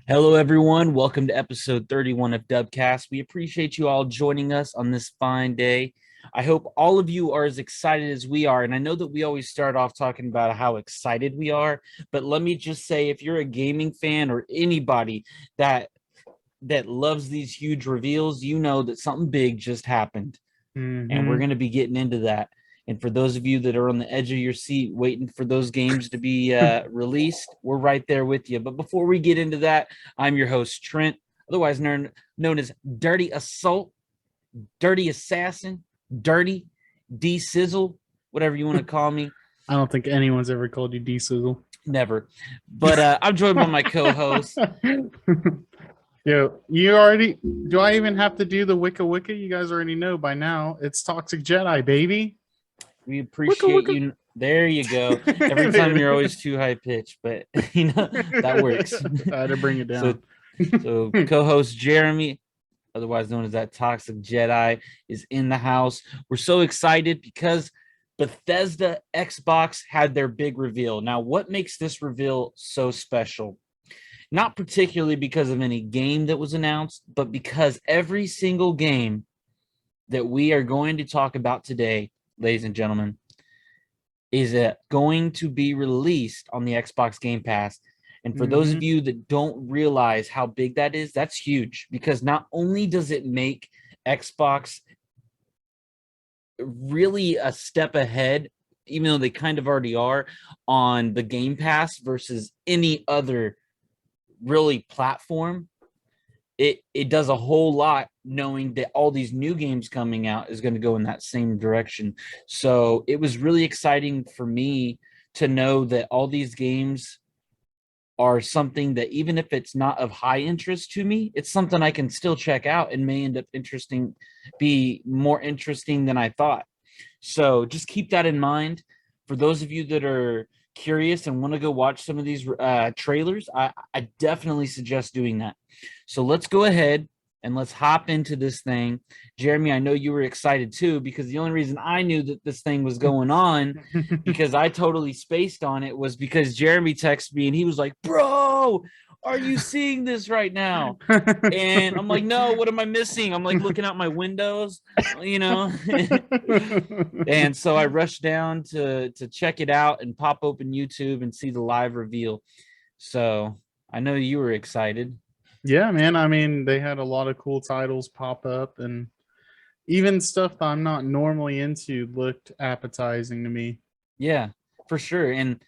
Hello, everyone. Welcome to episode 31 of Dubkast. We appreciate you all joining us on this fine day. I hope all of you are as excited as we are. And I know that we always start off talking about how excited we are, but let me just say, if you're a gaming fan or anybody that loves these huge reveals, you know that something big just happened. And we're Hmm. going to be getting into that. And for those of you that are on the edge of your seat waiting for those games to be released, we're right there with you. But before we get into that, I'm your host, Trent, otherwise known as Dirty Assault, Dirty Assassin, Dirty D Sizzle, whatever you want to call me. I don't think anyone's ever called you D Sizzle. Never. But I'm joined by my co host. Yo, you already. Do I even have to do the Wicca Wicca? You guys already know by now. It's Toxic Jedi, baby. We Wicca appreciate Wicca. you. There you go. Every time There you're it always too high pitched, but that works. is. I had to bring it so down. So co-host Jeremy, otherwise known as that Toxic Jedi, is in the house. We're so excited because Bethesda Xbox had their big reveal. Now, what makes this reveal so special? Not particularly because of any game that was announced, but because every single game that we are going to talk about today, ladies and gentlemen, is going to be released on the Xbox Game Pass. And for those of Hmm. you that don't realize how big that is, that's huge because not only does it make Xbox really a step ahead, even though they kind of already are on the Game Pass versus any other really platform, it does a whole lot knowing that all these new games coming out is going to go in that same direction. So it was really exciting for me to know that all these games are something that even if it's not of high interest to me, it's something I can still check out and may end up be more interesting than I thought. So just keep that in mind. For those of you that are curious and want to go watch some of these trailers, I definitely suggest doing that. So let's go ahead and let's hop into this thing. Jeremy, I know you were excited too, because the only reason I knew that this thing was going on, because I totally spaced on it, was because Jeremy texted me and he was like, "Bro, are you seeing this right now?" And I'm like, "No, what am I missing?" I'm like looking out my windows, you know. And so I rushed down to check it out and pop open YouTube and see the live reveal. So I know you were excited. Yeah, man. I mean, they had a lot of cool titles pop up, and even stuff that I'm not normally into looked appetizing to me. Yeah, for sure. And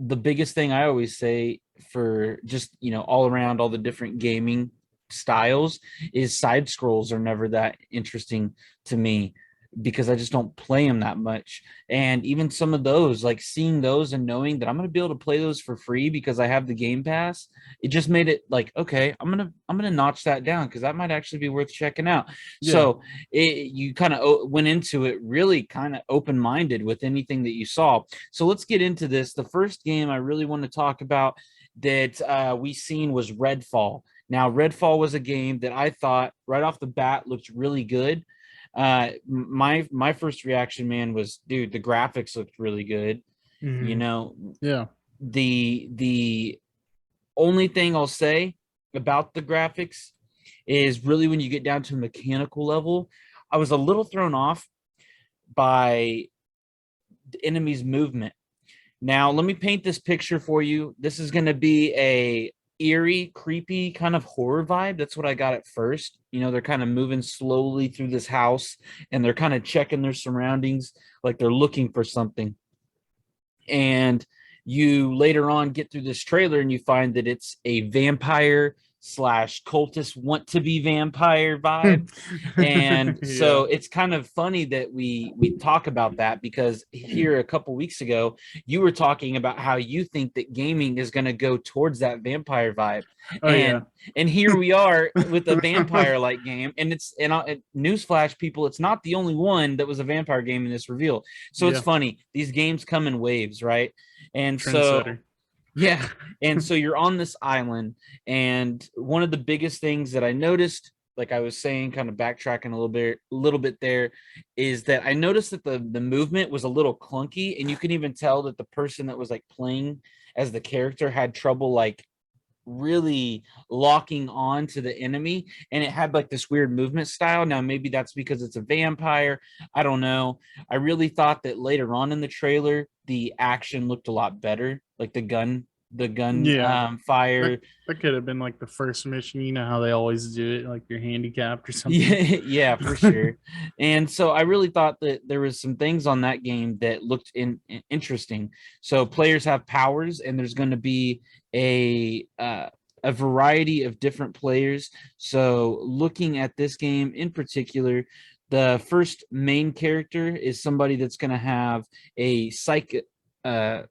the biggest thing I always say for just, all around all the different gaming styles is side scrolls are never that interesting to me because I just don't play them that much. And even some of those, like seeing those and knowing that I'm going to be able to play those for free because I have the Game Pass, it just made it like, okay, I'm going to notch that down because that might actually be worth checking out. Yeah. So you kind of went into it really kind of open-minded with anything that you saw. So let's get into this. The first game I really want to talk about that we seen was Redfall. Now, Redfall was a game that I thought right off the bat looked really good. My first reaction, man, was, dude, the graphics looked really good. You Hmm. know, Yeah. the only thing I'll say about the graphics is really when you get down to a mechanical level, I was a little thrown off by the enemy's movement. Now, let me paint this picture for you. This is going to be a eerie, creepy kind of horror vibe. That's what I got at first. They're kind of moving slowly through this house and they're kind of checking their surroundings like they're looking for something. And you later on get through this trailer and you find that it's a vampire slash cultist want to be vampire vibe. And Yeah. so it's kind of funny that we talk about that because here a couple weeks ago you were talking about how you think that gaming is going to go towards that vampire vibe, Oh yeah. and here we are with a vampire like game, and newsflash people, it's not the only one that was a vampire game in this reveal. So it's Yeah. funny, these games come in waves, right? And so Trendsetter. yeah, and so you're on this island, and one of the biggest things that I noticed, like I was saying, kind of backtracking a little bit there, is that I noticed that the movement was a little clunky, and you can even tell that the person that was like playing as the character had trouble like really locking on to the enemy, and it had like this weird movement style. Now maybe that's because it's a vampire, I don't know. I really thought that later on in the trailer the action looked a lot better, like the gun Yeah, that fire. that could have been like the first mission. You know how they always do it, like you're handicapped or Yeah, something. yeah, for sure. And so I really thought that there was some things on that game that looked interesting. So players have powers, and there's going to be a variety of different players. So looking at this game in particular, the first main character is somebody that's going to have a uh,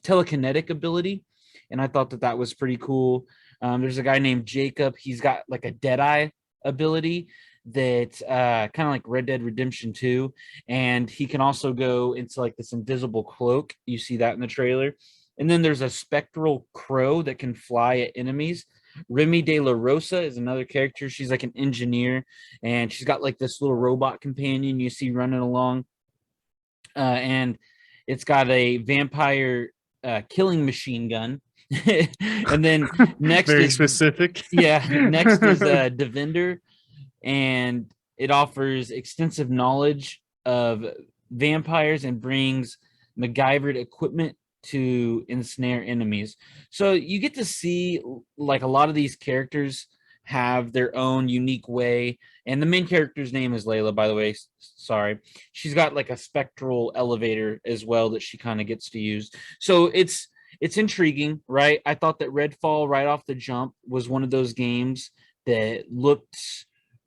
telekinetic ability, and I thought that that was pretty cool. There's a guy named Jacob. He's got like a Deadeye ability that kind of like Red Dead Redemption 2, and he can also go into like this invisible cloak. You see that in the trailer. And then there's a spectral crow that can fly at enemies. Remy De La Rosa is another character. She's like an engineer, and she's got like this little robot companion you see running along. And it's got a vampire killing machine gun. And then next Very is, specific. yeah, next is Devender, and it offers extensive knowledge of vampires and brings MacGyvered equipment to ensnare enemies. So you get to see like a lot of these characters have their own unique way. And the main character's name is Layla, by the way. Sorry. She's got like a spectral elevator as well that she kind of gets to use. So it's intriguing, right? I thought that Redfall right off the jump was one of those games that looked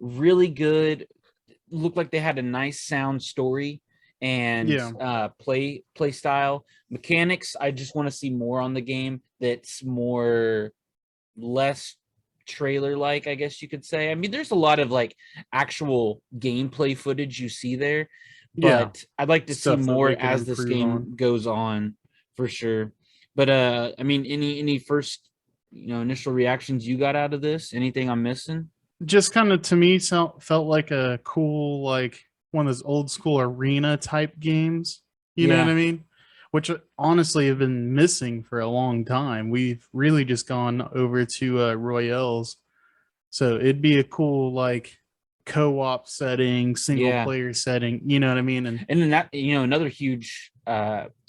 really good, looked like they had a nice sound story and Yeah, play style. Mechanics, I just want to see more on the game that's more less trailer like, I guess you could say. I mean, there's a lot of like actual gameplay footage you see there, yeah, but I'd like to see stuff that more they can as this improve on. game goes on, for sure. But I mean, any first, initial reactions you got out of this? Anything I'm missing? Just kind of to me felt like a cool, like one of those old school arena type games. You know what Yeah. I mean? Which honestly have been missing for a long time. We've really just gone over to Royales, so it'd be a cool like co-op setting, single Yeah. player setting. You know what I mean? And And then that, another huge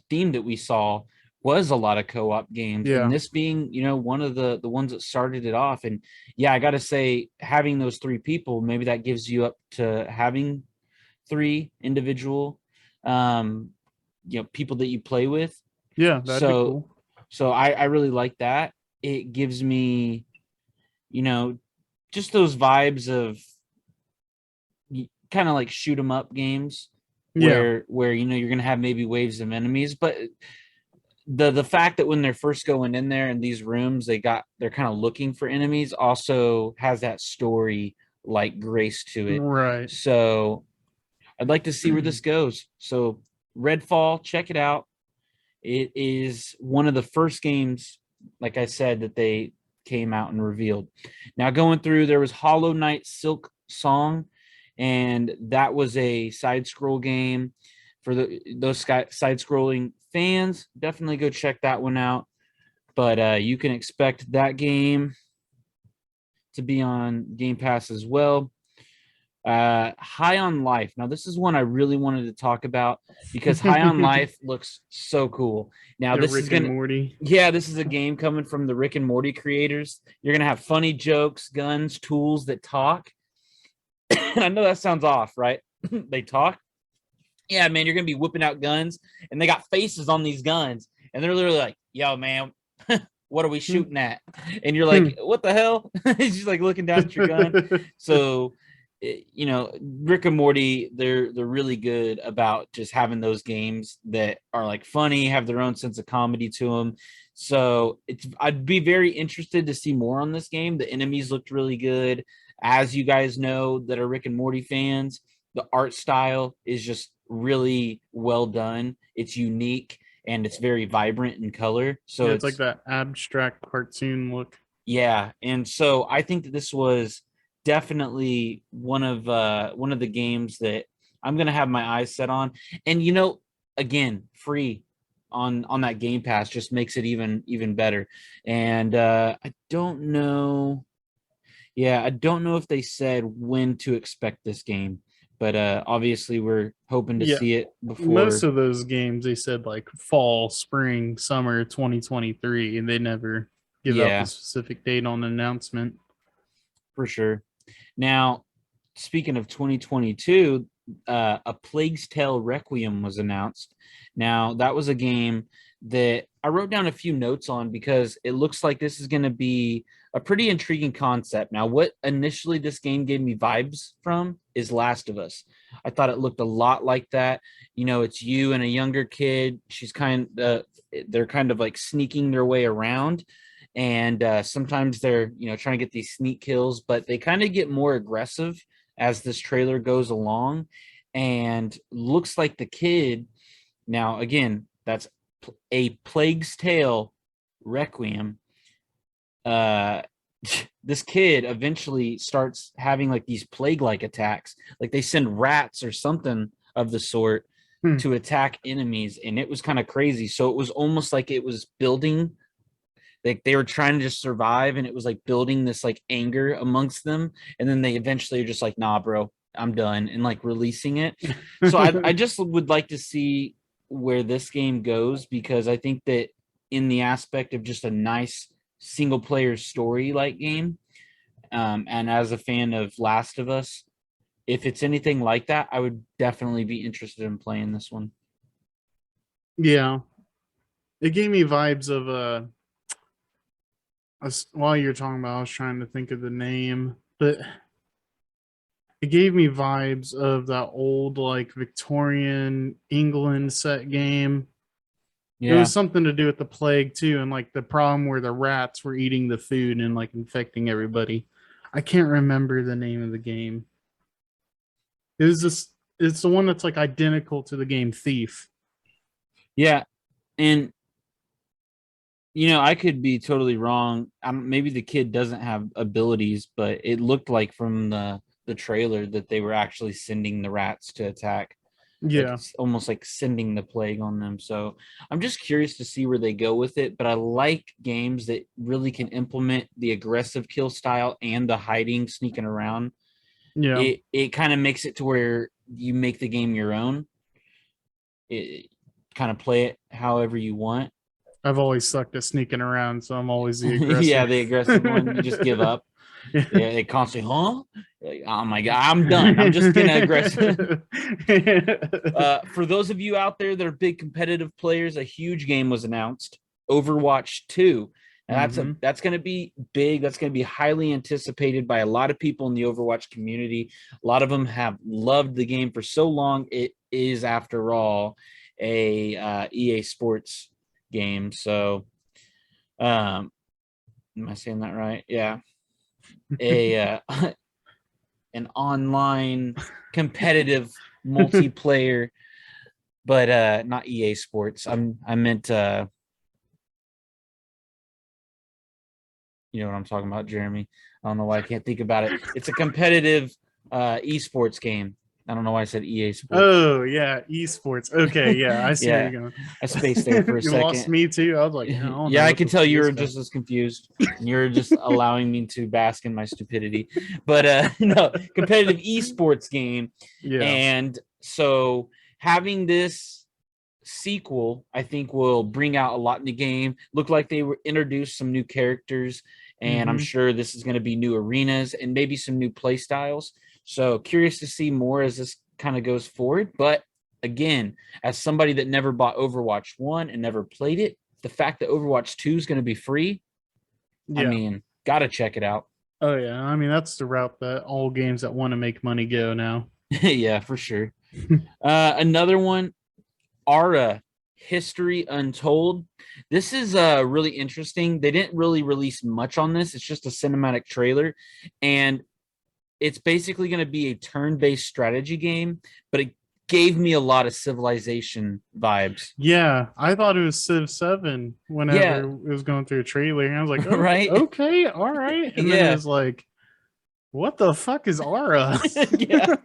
theme that we saw was a lot of co-op games, and yeah, this being, one of the ones that started it off. And yeah, I got to say, having those three people, maybe that gives you up to having three individual, um, people that you play with. yeah, that'd be So, cool. I really like that. It gives me, you know, just those vibes of kind of like shoot 'em up games Yeah, where you're gonna have maybe waves of enemies, but the fact that when they're first going in there in these rooms, they're kind of looking for enemies also has that story like grace to it. right. So I'd like to see where this goes. So Redfall, check it out. It is one of the first games, like I said, that they came out and revealed. Now going through, there was Hollow Knight Silk Song, and that was a side scroll game for those side scrolling fans. Definitely go check that one out. But you can expect that game to be on Game Pass as well. High on Life. Now, this is one I really wanted to talk about because High on Life looks so cool. Now, Yeah, this is Rick and gonna, Morty. yeah, this is a game coming from the Rick and Morty creators. You're gonna have funny jokes, guns, tools that talk. I know that sounds off, right? They talk. Yeah, man, you're gonna be whipping out guns, and they got faces on these guns, and they're literally like, "Yo, man, what are we shooting at?" And you're like, "What the hell?" He's just like looking down at your gun. So, Rick and Morty, they're really good about just having those games that are like funny, have their own sense of comedy to them. So I'd be very interested to see more on this game. The enemies looked really good. As you guys know that are Rick and Morty fans, the art style is just really well done. It's unique and it's very vibrant in color. So Yeah, it's like it's, that abstract cartoon look. yeah, and so I think that this was definitely one of the games that I'm gonna have my eyes set on. And again, free. on that Game Pass just makes it even better. And I don't know. Yeah, I don't know if they said when to expect this game, but obviously we're hoping to Yeah, see it most before. of those games they said like fall, spring, summer 2023, and they never give out the Yeah, specific date on the announcement. for sure. Now, speaking of 2022, A Plague's Tale Requiem was announced. Now, that was a game that I wrote down a few notes on because it looks like this is going to be a pretty intriguing concept. Now, what initially this game gave me vibes from is Last of Us. I thought it looked a lot like that. You know, it's you and a younger kid. They're kind of like sneaking their way around, and sometimes they're trying to get these sneak kills, but they kind of get more aggressive as this trailer goes along. And looks like the kid, now again, that's A Plague's Tale Requiem. uh this kid eventually starts having like these plague-like attacks, like they send rats or something of the sort Hmm. to attack enemies, and it was kind of crazy. So it was almost like it was building, like they were trying to just survive, and it was like building this like anger amongst them, and then they eventually are just like, nah bro, I'm done, and like releasing it. So I just would like to see where this game goes, because I think that in the aspect of just a nice single player story like game, and as a fan of Last of Us, if it's anything like that, I would definitely be interested in playing this one. Yeah, it gave me vibes of while you're talking about, I was trying to think of the name, but it gave me vibes of that old like Victorian England set game. It Yeah. was something to do with the plague too, and like the problem where the rats were eating the food and like infecting everybody. I can't remember the name of the game. It was this. It's the one that's like identical to the game Thief. Yeah. And I could be totally wrong. Maybe the kid doesn't have abilities, but it looked like from the trailer that they were actually sending the rats to attack, like Yeah, it's almost like sending the plague on them. So I'm just curious to see where they go with it. But I like games that really can implement the aggressive kill style and the hiding, sneaking around. yeah. It kind of makes it to where you make the game your own. It kind of play it however you want. I've always sucked at sneaking around, so I'm always the Yeah, aggressor. the aggressive one, you just give up. Yeah. Yeah, they constantly, huh? Like, oh my god, I'm done. I'm just gonna aggressive. For those of you out there that are big competitive players, a huge game was announced, Overwatch 2. And Hmm. that's gonna be big. That's gonna be highly anticipated by a lot of people in the Overwatch community. A lot of them have loved the game for so long. It is, after all, a EA Sports game. So, am I saying that right? Yeah, a an online competitive multiplayer, but not EA Sports. I meant you know what I'm talking about, Jeremy. I don't know why I can't think about it. It's a competitive esports game. I don't know why I said EA Sports. Oh yeah, esports. Okay, yeah, I see where Yeah, you're I spaced there for going. a You lost second. me too. I was like, I don't know Yeah, I what can the tell fuck you this were guy. just as confused, and you're just allowing me to bask in my stupidity. But no, competitive esports game. Yeah. And so having this sequel, I think, will bring out a lot in the game. Look like they were introduced some new characters, and I'm Hmm. sure this is going to be new arenas and maybe some new play styles. So curious to see more as this kind of goes forward. But again, as somebody that never bought Overwatch 1 and never played it, the fact that Overwatch 2 is going to be free, I Yeah. mean, gotta check it out. Oh yeah. I mean, that's the route that all games that want to make money go now. Yeah, for sure. Another one, Ara, History Untold. This is really interesting. They didn't really release much on this. It's just a cinematic trailer, and it's basically going to be a turn-based strategy game, but it gave me a lot of Civilization vibes. Yeah, I thought it was Civ 7 whenever Yeah, it was going through a trailer, and I was like, okay, right? okay, all right. And then it Yeah. was like, what the fuck is Aura? Yeah,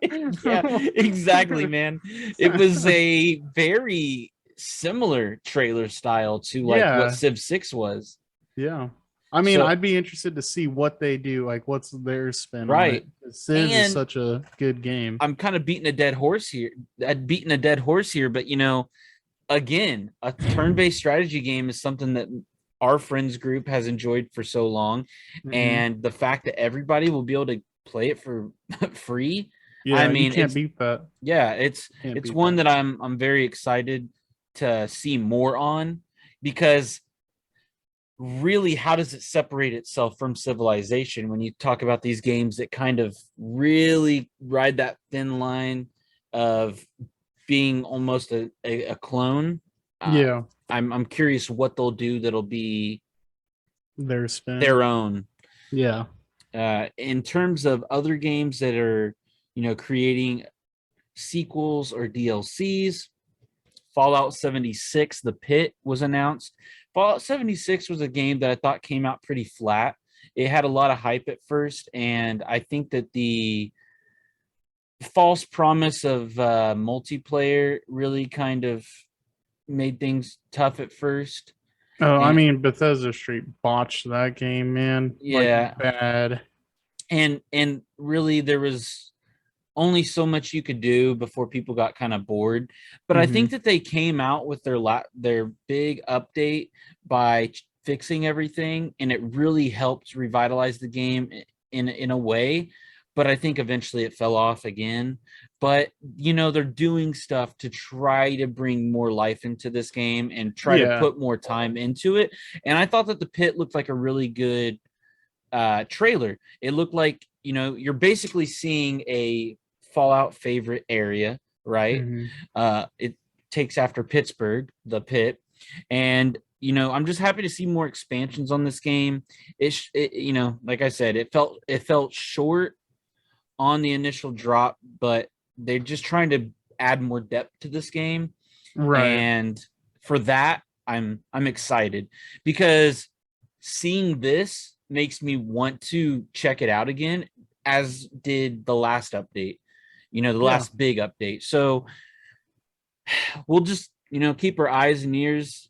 yeah, exactly, man. It was a very similar trailer style to like what Yeah, Civ 6 was. yeah. I mean, So I'd be interested to see what they do. Like, what's their spin on it? right. 'Cause Civ is And such a good game. I'm kind of beating a dead horse here. I'd beaten a dead horse here, but again, a turn-based strategy game is something that our friends group has enjoyed for so long, Hmm. and the fact that everybody will be able to play it for free, I Yeah, you mean, can't beat that. yeah, Can't it's beat one that. that I'm very excited to see more on, because really, how does it separate itself from Civilization when you talk about these games that kind of really ride that thin line of being almost a clone? uh, Yeah, I'm curious what they'll do that'll be their spin. their own. Yeah. In terms of other games that are, creating sequels or DLCs, Fallout 76, The Pit was announced. Fallout 76 was a game that I thought came out pretty flat. It had a lot of hype at first, and I think that the false promise of multiplayer really kind of made things tough at first. Oh, I And mean, Bethesda Street botched that game, man. Like yeah, bad. and really there was only so much you could do before people got kind of bored. But I think Hmm. that they came out with their big update by fixing everything, and it really helped revitalize the game in a way. But I think eventually it fell off again. But they're doing stuff to try to bring more life into this game and try to Yeah. put more time into it. And I thought that the pit looked like a really good trailer. It looked like, you're basically seeing a Fallout favorite area, right? Hmm. It takes after Pittsburgh, the pit. And, I'm just happy to see more expansions on this game. Like I said, it felt short on the initial drop, but they're just trying to add more depth to this game. Right. And for that, I'm excited, because seeing this makes me want to check it out again, as did the last update, the Yeah. last big update. So we'll just, keep our eyes and ears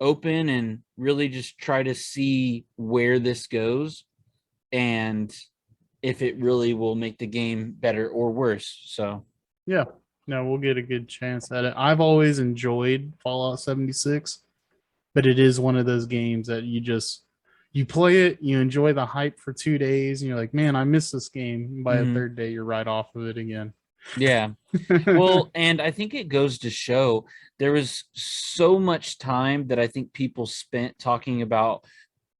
open and really just try to see where this goes, and if it really will make the game better or worse. So Yeah. No, we'll get a good chance at it. I've always enjoyed Fallout 76, but it is one of those games that you play it, you enjoy the hype for 2 days, and you're like, man, I miss this game. And by the mhm. third day, you're right off of it again. Yeah. Well, and I think it goes to show there was so much time that I think people spent talking about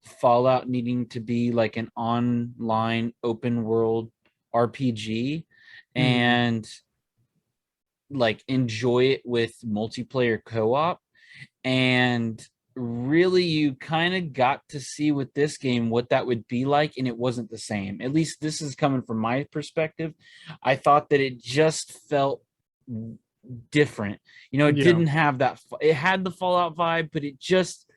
Fallout needing to be like an online open world RPG, Hmm. and like enjoy it with multiplayer co-op. And really, you kind of got to see with this game what that would be like, and it wasn't the same. At least this is coming from my perspective. I thought that it just felt different. It Yeah. didn't have that. It had the Fallout vibe, but it just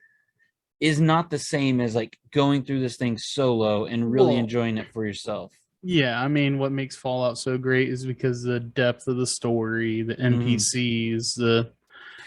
is not the same as like going through this thing solo and really Well, enjoying it for yourself. yeah, I mean, what makes Fallout so great is because the depth of the story, the Mm-hmm. NPCs, the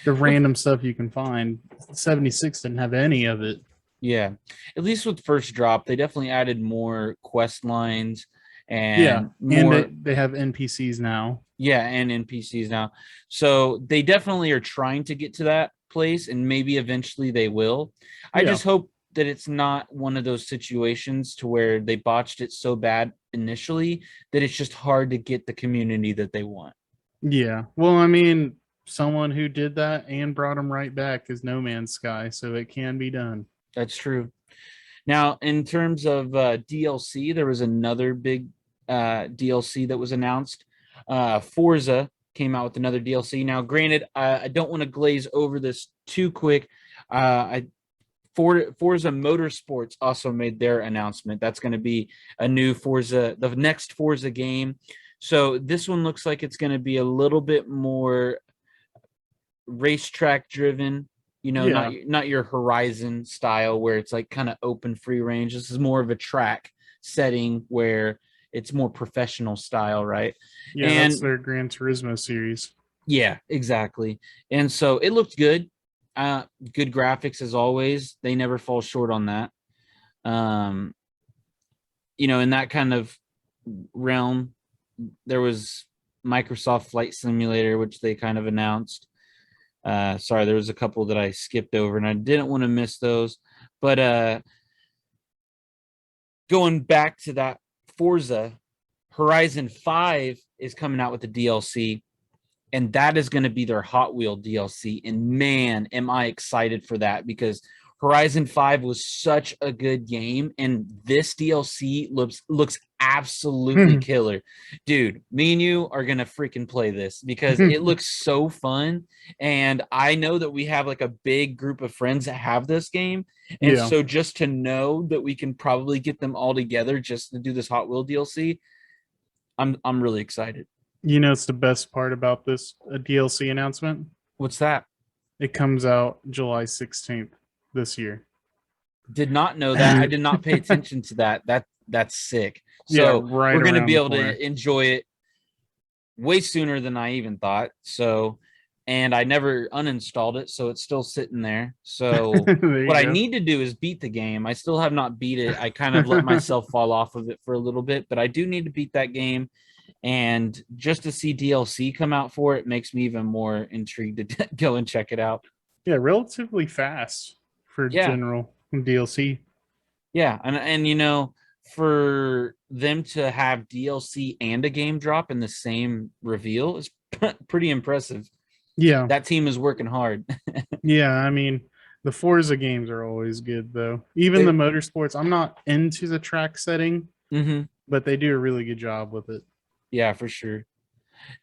With random stuff you can find. 76 didn't have any of it. Yeah, at least with first drop, they definitely added more quest lines Yeah, and and more, they have NPCs now. yeah, and NPCs now. So they definitely are trying to get to that place, and maybe eventually they will. I Yeah. just hope that it's not one of those situations to where they botched it so bad initially that it's just hard to get the community that they want. Yeah. Well, I mean, someone who did that and brought him right back is No Man's Sky, so it can be done. That's true. Now, in terms of DLC, there was another big DLC that was announced. Forza came out with another DLC. Now, granted, I don't want to glaze over this too quick. Forza Motorsports also made their announcement. That's going to be a new Forza, the next Forza game. So this one looks like it's going to be a little bit more racetrack driven, not Yeah. not your Horizon style where it's like kind of open free range. This is more of a track setting where it's more professional style, right? Yeah, that's And their Gran Turismo series. Yeah, exactly. And so it looked good. Good graphics as always. They never fall short on that. Um, in that kind of realm, there was Microsoft Flight Simulator, which they kind of announced. Sorry, there was a couple that I skipped over, and I didn't want to miss those. But going back to that Forza, Horizon 5 is coming out with the DLC, and that is going to be their Hot Wheel DLC. And man, am I excited for that, because Horizon 5 was such a good game, and this DLC looks absolutely killer. Dude, me and you are going to freaking play this because it looks so fun. And I know that we have like a big group of friends that have this game. And Yeah. so just to know that we can probably get them all together just to do this Hot Wheel DLC, I'm really excited. You know, it's the best part about this DLC announcement. What's that? It comes out July 16th this year. Did not know that. I did not pay attention to that. That's sick. Yeah, So right we're going to around be the able corner. to enjoy it way sooner than I even thought. So, and I never uninstalled it, so it's still sitting there. So There what I you need to do is beat the game. I still have not beat it. I kind of let go. myself fall off of it for a little bit, but I do need to beat that game. And just to see DLC come out for it makes me even more intrigued to go and check it out. Yeah, relatively fast for Yeah, general DLC. yeah, and for them to have DLC and a game drop in the same reveal is pretty impressive. Yeah. That team is working hard. Yeah, I mean, the Forza games are always good though. Even the They, motorsports, I'm not into the track setting, mm-hmm, but they do a really good job with it. yeah, for sure.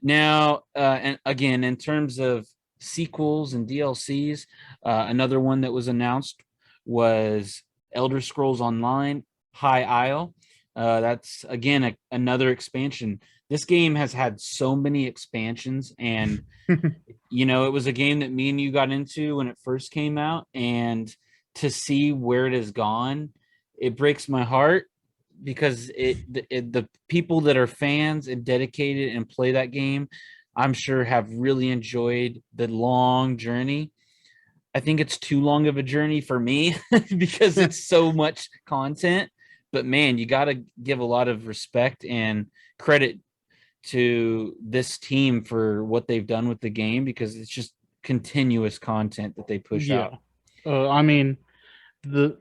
Now, and again, in terms of sequels and DLCs, another one that was announced was Elder Scrolls Online High Isle. That's again another expansion. This game has had so many expansions, and it was a game that me and you got into when it first came out, and to see where it has gone, it breaks my heart because the people that are fans and dedicated and play that game, I'm sure have really enjoyed the long journey. I think it's too long of a journey for me because it's so much content. But man, you got to give a lot of respect and credit to this team for what they've done with the game, because it's just continuous content that they push Yeah. out. I mean, the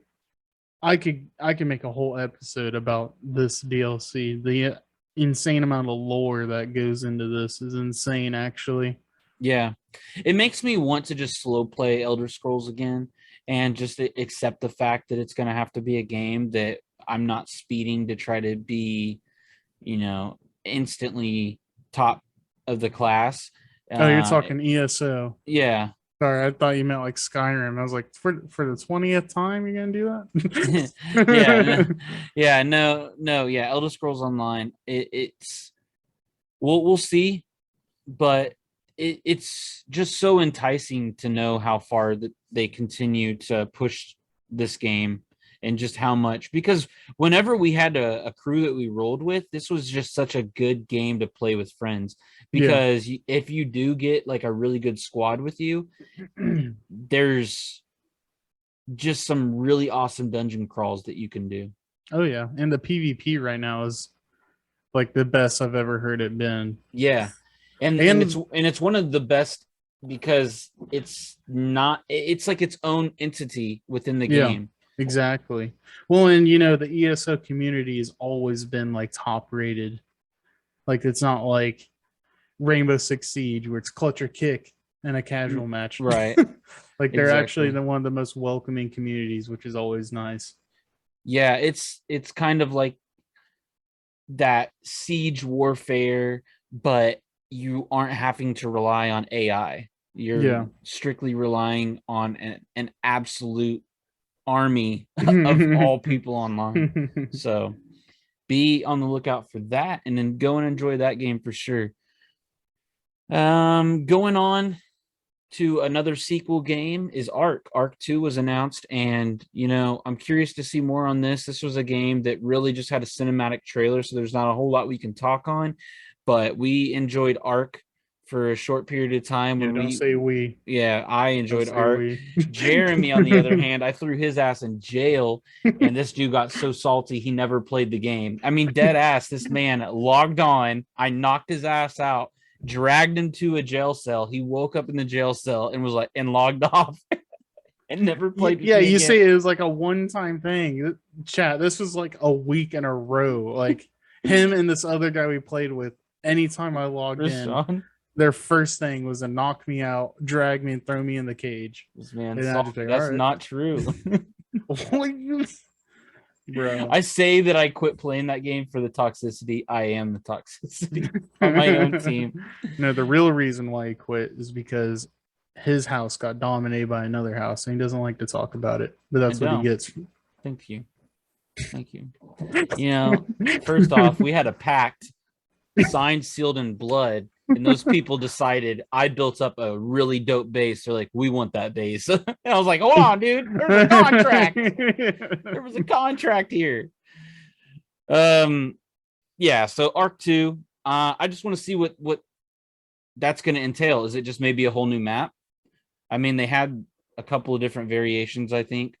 I could make a whole episode about this DLC. The insane amount of lore that goes into this is insane actually. Yeah. It makes me want to just slow play Elder Scrolls again and just accept the fact that it's going to have to be a game that I'm not speeding to try to be, instantly top of the class. Oh, you're Uh, talking ESO. yeah. Sorry, I thought you meant like Skyrim. I was like, for the 20th time, you're gonna do Yeah. No, that? yeah. No, no. Yeah. Elder Scrolls Online. It's, we'll see, but it's just so enticing to know how far that they continue to push this game, and just how much, because whenever we had a crew that we rolled with, this was just such a good game to play with friends, Yeah. because if you do get like a really good squad with you, there's just some really awesome dungeon crawls that you can do. Oh yeah, and the PvP right now is like the best I've ever heard it been. Yeah. And it's And and it's one of the best, because it's like its own entity within the yeah, game. exactly. Well, and you know, the ESO community has always been like top rated. Like it's not like Rainbow Six Siege where it's clutch or kick and a casual match. Right. Like they're actually Exactly. the one of the most welcoming communities, which is always nice. Yeah, it's kind of like that siege warfare, but you aren't having to rely on AI. You're Yeah. strictly relying on an absolute army of all people online. So be on the lookout for that, and then go and enjoy that game for sure. Going on to another sequel game is Ark. Ark 2 was announced, and I'm curious to see more on this. This was a game that really just had a cinematic trailer, so there's not a whole lot we can talk on, but we enjoyed Ark for a short period of time Yeah, when don't say we. yeah, I Don't enjoyed say Ark. we. Jeremy, on the other hand, I threw his ass in jail, and this dude got so salty he never played the game. I mean, dead ass, this man logged on. I knocked his ass out, dragged him to a jail cell. He woke up in the jail cell and was like, and logged off and never played with Yeah, me you again. say it was like a one-time thing. Chat, this was like a week in a row. Like him and this other guy we played with, anytime I logged in, Rashawn, their first thing was to knock me out, drag me, and throw me in the cage. this man And I just salty. like, all That's right. not true. Bro. I say that I quit playing that game for the toxicity. I am the toxicity on my own team. No, the real reason why he quit is because his house got dominated by another house and he doesn't like to talk about it. But that's what he gets. Thank you. Thank you. You know, first off, we had a pact signed, sealed in blood, and those people decided I built up a really dope base. They're like, we want that base. And I was like, hold on, dude. There's a contract. There was a contract here. Yeah, so Arc 2. I just want to see what that's going to entail. Is it just maybe a whole new map? I mean, they had a couple of different variations, I think.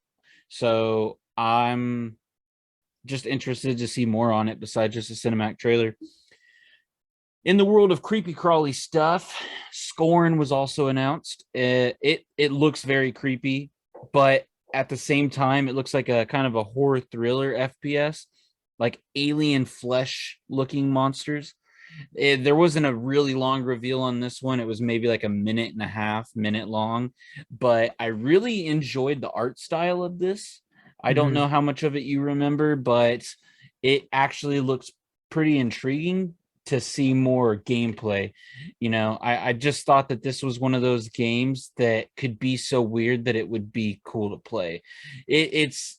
So I'm just interested to see more on it besides just a cinematic trailer. In the world of creepy crawly stuff, Scorn was also announced. It looks very creepy, but at the same time, it looks like a kind of a horror thriller FPS, like alien flesh looking monsters. There wasn't a really long reveal on this one. It was maybe like a minute and a half, minute long, but I really enjoyed the art style of this. I don't know how much of it you remember, but it actually looks pretty intriguing to see more gameplay. You know, I just thought that this was one of those games that could be so weird that it would be cool to play. It's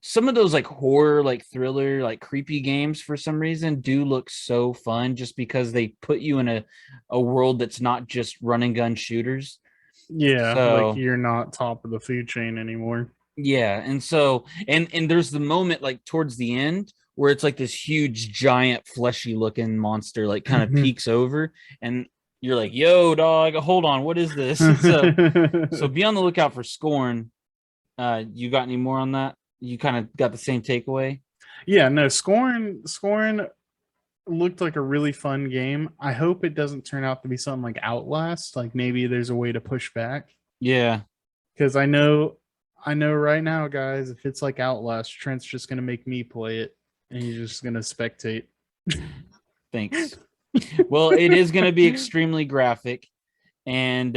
some of those like horror, like thriller, like creepy games for some reason do look so fun just because they put you in a world that's not just run and gun shooters. Yeah, like So you're not top of the food chain anymore. yeah, and so and there's the moment like towards the end where it's like this huge giant fleshy looking monster like kind of peeks over and you're like, yo dog, hold on, what is this? So be on the lookout for Scorn. You got any more on that? You kind of got the same takeaway? Yeah, no, Scorn looked like a really fun game. I hope it doesn't turn out to be something like Outlast. Like maybe there's a way to push back. Yeah. Because I know right now, guys, if it's like Outlast, Trent's just gonna make me play it and he's just gonna spectate. Thanks. Well, it is going to be extremely graphic, and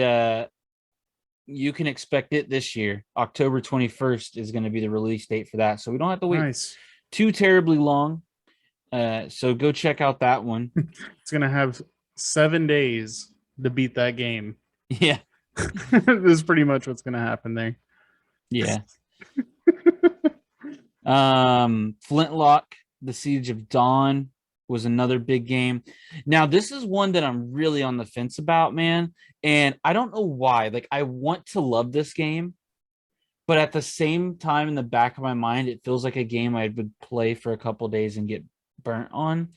you can expect it this year. October 21st is going to be the release date for that, so we don't have to wait too terribly long. So go check out that one. It's gonna have 7 days to beat that game. Yeah. This is pretty much what's gonna happen there. Yeah. Flintlock, The Siege of Dawn was another big game. Now, this is one that I'm really on the fence about, man. And I don't know why. Like, I want to love this game, but at the same time, in the back of my mind, it feels like a game I would play for a couple days and get burnt on.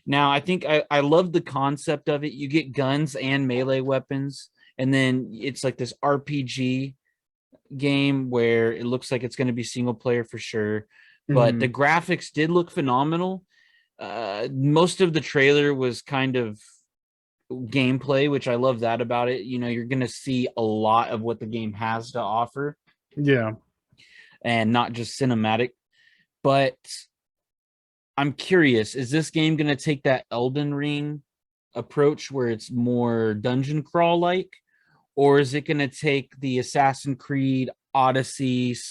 Now, I think I love the concept of it. You get guns and melee weapons, and then it's like this RPG game where it looks like it's going to be single player for sure. But the graphics did look phenomenal. Most of the trailer was kind of gameplay, which I love that about it. You know, you're going to see a lot of what the game has to offer. Yeah. And not just cinematic. But I'm curious, is this game going to take that Elden Ring approach where it's more dungeon crawl like? Or is it going to take the Assassin's Creed Odyssey /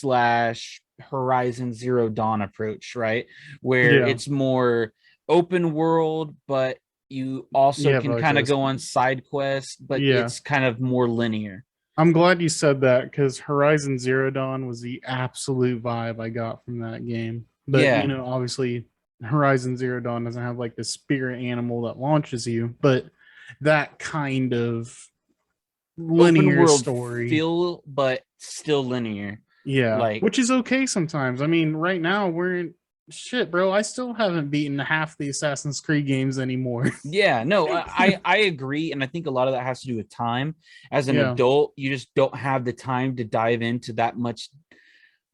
Horizon Zero Dawn approach, right? Where it's more open world, but you also can like kind of go on side quests, but it's kind of more linear. I'm glad you said that because Horizon Zero Dawn was the absolute vibe I got from that game. But, you know, obviously Horizon Zero Dawn doesn't have like the spirit animal that launches you, but that kind of linear open world story feel, but still linear. Yeah, like, which is okay sometimes. I mean, right now we're shit, bro, I still haven't beaten half the Assassin's Creed games anymore. Yeah, no, I agree, and I think a lot of that has to do with time. As an Yeah. adult, you just don't have the time to dive into that much.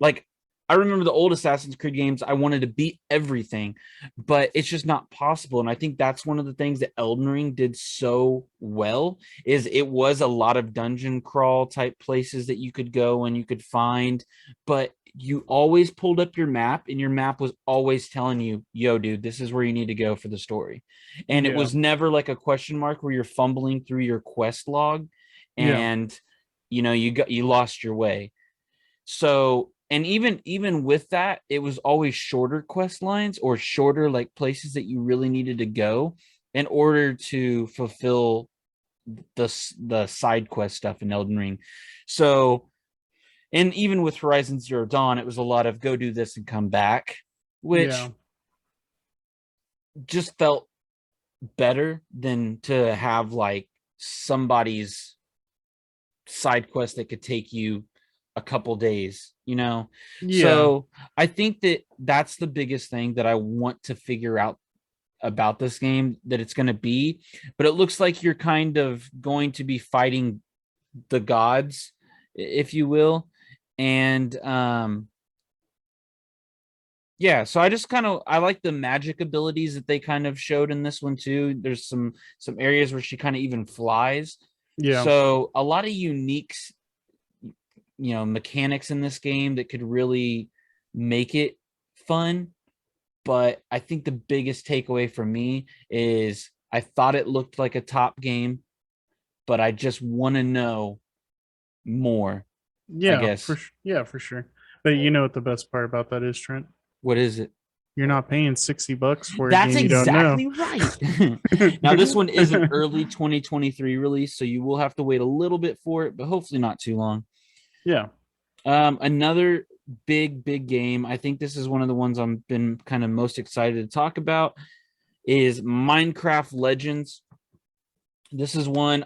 Like, I remember the old Assassin's Creed games, I wanted to beat everything, but it's just not possible. And I think that's one of the things that Elden Ring did so well is it was a lot of dungeon crawl type places that you could go and you could find, but you always pulled up your map and your map was always telling you, yo, dude, this is where you need to go for the story. And it Yeah. was never like a question mark where you're fumbling through your quest log Yeah. and you lost your way. So, and even with that, it was always shorter quest lines or shorter like places that you really needed to go in order to fulfill the side quest stuff in Elden Ring. So, and even with Horizon Zero Dawn, it was a lot of go do this and come back, which Yeah. just felt better than to have like somebody's side quest that could take you a couple days. Yeah. So I think that that's the biggest thing that I want to figure out about this game that it's going to be. But it looks like you're kind of going to be fighting the gods, if you will. And yeah, so I just kind of I like the magic abilities that they kind of showed in this one too. There's some areas where she kind of even flies. Yeah. So a lot of unique mechanics in this game that could really make it fun. But I think the biggest takeaway for me is I thought it looked like a top game, but I just want to know more, I Yeah, guess. yeah, for sure. But you know what the best part about that is, Trent? What is it? You're not paying $60 for a That's game you don't know. exactly right. Now, this one is an early 2023 release, so you will have to wait a little bit for it, but hopefully not too long. Yeah. Another big game. I think this is one of the ones I've been kind of most excited to talk about is Minecraft Legends. This is one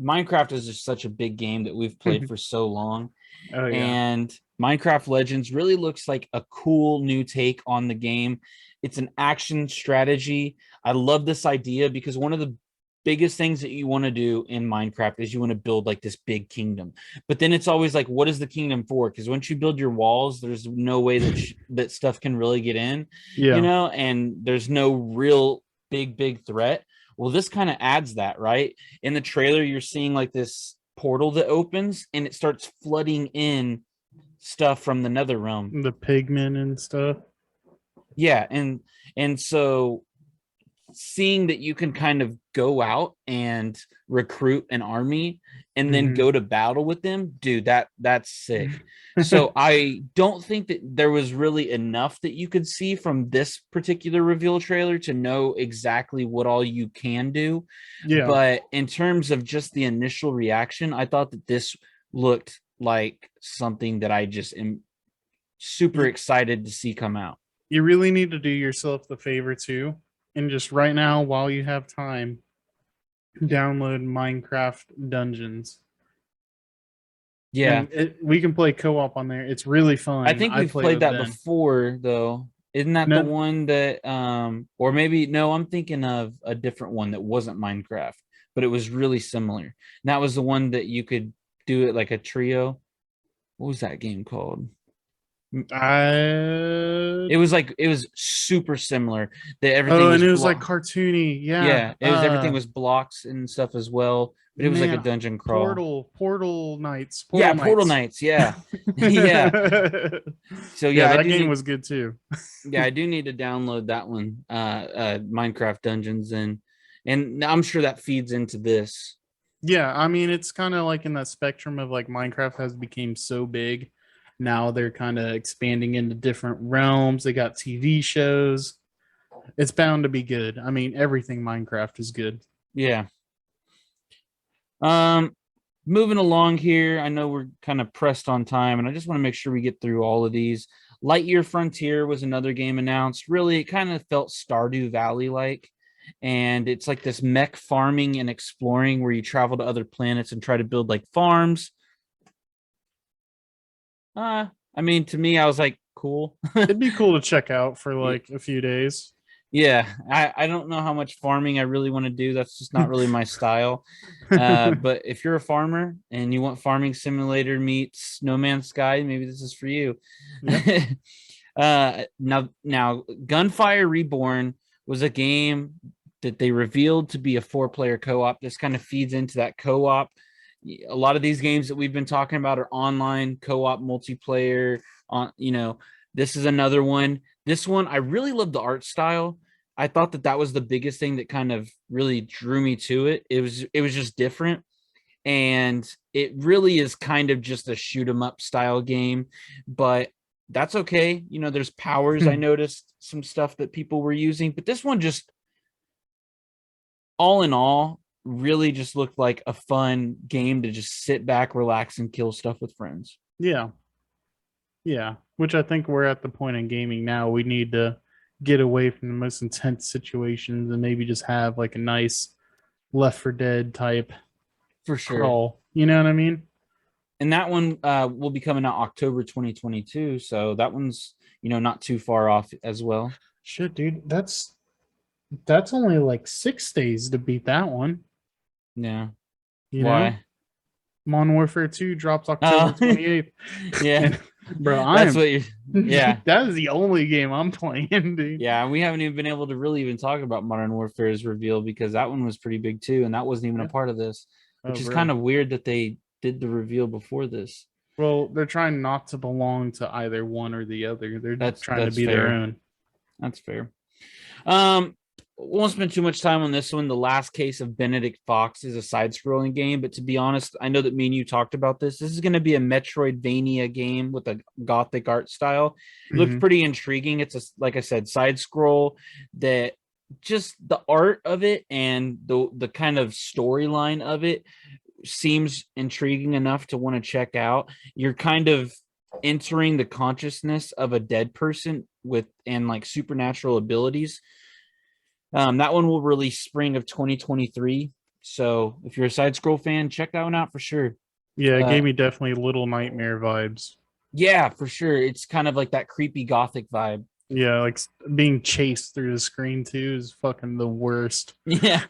Minecraft is just such a big game that we've played for so long. Oh yeah. And Minecraft Legends really looks like a cool new take on the game. It's an action strategy. I love this idea because one of the biggest things that you want to do in Minecraft is you want to build like this big kingdom. But then it's always like, what is the kingdom for? Because once you build your walls, there's no way that stuff can really get in, Yeah. and there's no real big threat. Well, this kind of adds that, right? In the trailer, you're seeing like this portal that opens and it starts flooding in stuff from the nether realm. The pigmen and stuff. Yeah, and so seeing that you can kind of go out and recruit an army and then go to battle with them, dude, that's sick. So I don't think that there was really enough that you could see from this particular reveal trailer to know exactly what all you can do. Yeah. But in terms of just the initial reaction, I thought that this looked like something that I just am super excited to see come out. You really need to do yourself the favor too. And just right now, while you have time, download Minecraft Dungeons. Yeah. And we can play co-op on there. It's really fun. I think we've played with that Ben. before though. Isn't that the No, one that or maybe no, I'm thinking of a different one that wasn't Minecraft, but it was really similar. And that was the one that you could do it like a trio. What was that game called? It was super similar. That everything oh, and was it was like cartoony. Yeah. yeah, it was everything was blocks and stuff as well, but it was like a Man, dungeon crawl. Portal Knights. Yeah, Portal Knights. Yeah. Yeah. So Yeah, yeah, that game was good too. I do need to download that one, Minecraft Dungeons, and I'm sure that feeds into this. Yeah, I mean it's kind of like in that spectrum of like Minecraft has become so big. Now they're kind of expanding into different realms. They got TV shows. It's bound to be good. I mean, everything Minecraft is good. Yeah. Um, moving along here, I know we're kind of pressed on time, and I just want to make sure we get through all of these. Lightyear Frontier was another game announced. Really, it kind of felt Stardew Valley like, and it's like this mech farming and exploring where you travel to other planets and try to build like farms. I mean, to me, I was like, cool. It'd be cool to check out for like a few days. Yeah, I don't know how much farming I really want to do. That's just not really my style. But if you're a farmer and you want Farming Simulator meets No Man's Sky, maybe this is for you. Yeah. Now, Gunfire Reborn was a game that they revealed to be a 4-player co-op. This kind of feeds into that co-op. A lot of these games that we've been talking about are online co-op multiplayer. This is another one. This one, I really love the art style. I thought that was the biggest thing that kind of really drew me to it. It was just different, and it really is kind of just a shoot 'em up style game, but that's okay. There's powers. I noticed some stuff that people were using, but this one just, all in all, really just looked like a fun game to just sit back, relax, and kill stuff with friends. Yeah. Yeah. Which I think we're at the point in gaming now. We need to get away from the most intense situations and maybe just have like a nice Left 4 Dead type For sure. crawl. You know what I mean? And that one will be coming out October 2022. So that one's, not too far off as well. Shit, dude. That's only like 6 days to beat that one. Yeah. You Why? know? Modern Warfare 2 drops October 28th. Yeah. And, bro, That's what you're, yeah. That is the only game I'm playing, dude. Yeah, we haven't even been able to really even talk about Modern Warfare's reveal because that one was pretty big too, and that wasn't even a part of this, which is kind of weird that they did the reveal before this. Well, they're trying not to belong to either one or the other. They're trying to be fair. their own. That's fair. Won't spend too much time on this one. The Last Case of Benedict Fox is a side-scrolling game, but to be honest, I know that me and you talked about this. This is going to be a Metroidvania game with a gothic art style. It looks pretty intriguing. It's like I said, side scroll that just the art of it and the kind of storyline of it seems intriguing enough to want to check out. You're kind of entering the consciousness of a dead person and like supernatural abilities. That one will release spring of 2023. So if you're a side scroll fan, check that one out for sure. Yeah, it gave me definitely Little Nightmare vibes. Yeah, for sure. It's kind of like that creepy gothic vibe. Yeah, like being chased through the screen too is fucking the worst. Yeah.